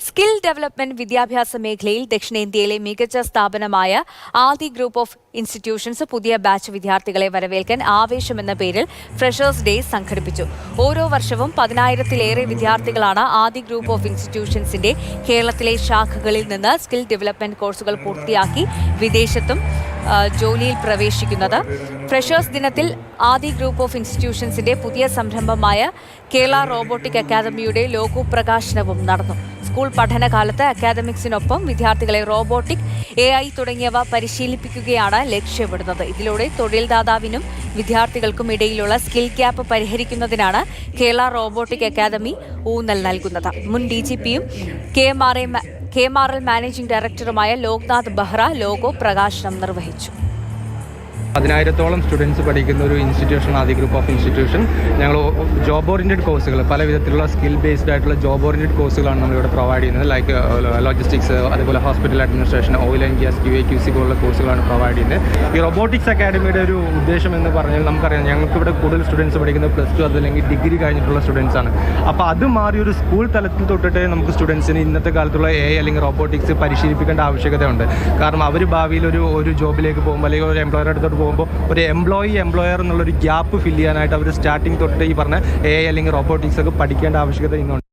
Skill development വിദ്യാഭ്യാസ മേഖലയിൽ ദക്ഷിണേന്ത്യയിലെ മികച്ച സ്ഥാപനമായ ആദി ഗ്രൂപ്പ് ഓഫ് ഇൻസ്റ്റിറ്റ്യൂഷൻസ് പുതിയ ബാച്ച് വിദ്യാർത്ഥികളെ വരവേൽക്കാൻ ആവേശമെന്ന പേരിൽ ഫ്രഷേഴ്സ് ഡേ സംഘടിപ്പിച്ചു. ഓരോ വർഷവും 10,000-ലേറെ വിദ്യാർത്ഥികളാണ് ആദി ഗ്രൂപ്പ് ഓഫ് ഇൻസ്റ്റിറ്റ്യൂഷൻസിന്റെ കേരളത്തിലെ ശാഖകളിൽ നിന്ന് സ്കിൽ ഡെവലപ്മെന്റ് കോഴ്സുകൾ പൂർത്തിയാക്കി വിദേശത്തും ജോലിയിൽ പ്രവേശിക്കുന്നത്. ഫ്രഷേഴ്സ് ദിനത്തിൽ ആദി ഗ്രൂപ്പ് ഓഫ് ഇൻസ്റ്റിറ്റ്യൂഷൻസിന്റെ പുതിയ സംരംഭമായ കേരള റോബോട്ടിക് അക്കാദമിയുടെ ലോഗോ പ്രകാശനവും നടന്നു. സ്കൂൾ പഠനകാലത്ത് അക്കാദമിക്സിനൊപ്പം വിദ്യാർത്ഥികളെ റോബോട്ടിക്, AI തുടങ്ങിയവ പരിശീലിപ്പിക്കുകയാണ് ലക്ഷ്യമിടുന്നത്. ഇതിലൂടെ തൊഴിൽദാതാവിനും വിദ്യാർത്ഥികൾക്കും ഇടയിലുള്ള സ്കിൽ ഗ്യാപ്പ് പരിഹരിക്കുന്നതിനാണ് കേരള റോബോട്ടിക് അക്കാദമി ഊന്നൽ നൽകുന്നത്. മുൻ DGPയും KMRL മാനേജിംഗ് ഡയറക്ടറുമായ ലോക്നാഥ് ബെഹ്റ ലോഗോ പ്രകാശനം നിർവഹിച്ചു. 10,000-ഓളം സ്റ്റുഡൻസ് പഠിക്കുന്ന ഒരു institution Aadi group of institution. ഞങ്ങൾ ജോബ് ഓറിയൻറ്റഡ് കോഴ്സുകൾ, പല വിധത്തിലുള്ള സ്കിൽ ബേസ്ഡ് ആയിട്ടുള്ള ജോബ് ഓറിയൻറ്റഡ് കോഴ്സുകളാണ് നമ്മളിവിടെ പ്രൊവൈഡ് ചെയ്യുന്നത്. ലൈക്ക് ലോജിസ്റ്റിക്സ്, അതുപോലെ hospital administration, oil and gas, QA/QC പോലുള്ള കോഴ്സുകളാണ് പ്രൊവൈഡ് ചെയ്യുന്നത്. ഈ റോബോട്ടിക്സ് അക്കാഡമിയുടെ ഒരു ഉദ്ദേശം എന്ന് പറഞ്ഞാൽ നമുക്കറിയാം, ഞങ്ങൾക്കിവിടെ കൂടുതൽ സ്റ്റുഡൻസ് പഠിക്കുന്നത് +2 അതല്ലെങ്കിൽ ഡിഗ്രി കഴിഞ്ഞിട്ടുള്ള സ്റ്റുഡൻസ് ആണ്. അപ്പോൾ അത് മാറി ഒരു സ്കൂൾ തലത്തിൽ തൊട്ടിട്ട് നമുക്ക് സ്റ്റുഡൻസിന് ഇന്നത്തെ കാലത്തുള്ള AI അല്ലെങ്കിൽ റോബോട്ടിക്സ് പരിശീലിപ്പിക്കേണ്ട ആവശ്യകതയുണ്ട്. കാരണം അവർ ഭാവിയിൽ ഒരു ജോബിലേക്ക് പോകുമ്പോൾ അല്ലെങ്കിൽ ഒരു എംപ്ലോയർ അടുത്തോട്ട് പോകുമ്പോൾ ഒരു എംപ്ലോയർ എന്നുള്ളൊരു ഗ്യാപ്പ് ഫില്ല് ചെയ്യാനായിട്ട് അവർ സ്റ്റാർട്ടിങ് തൊട്ട് ഈ പറഞ്ഞ AI അല്ലെങ്കിൽ റോബോട്ടിക്സ് ഒക്കെ പഠിക്കേണ്ട ആവശ്യകത ഇന്നുണ്ട്.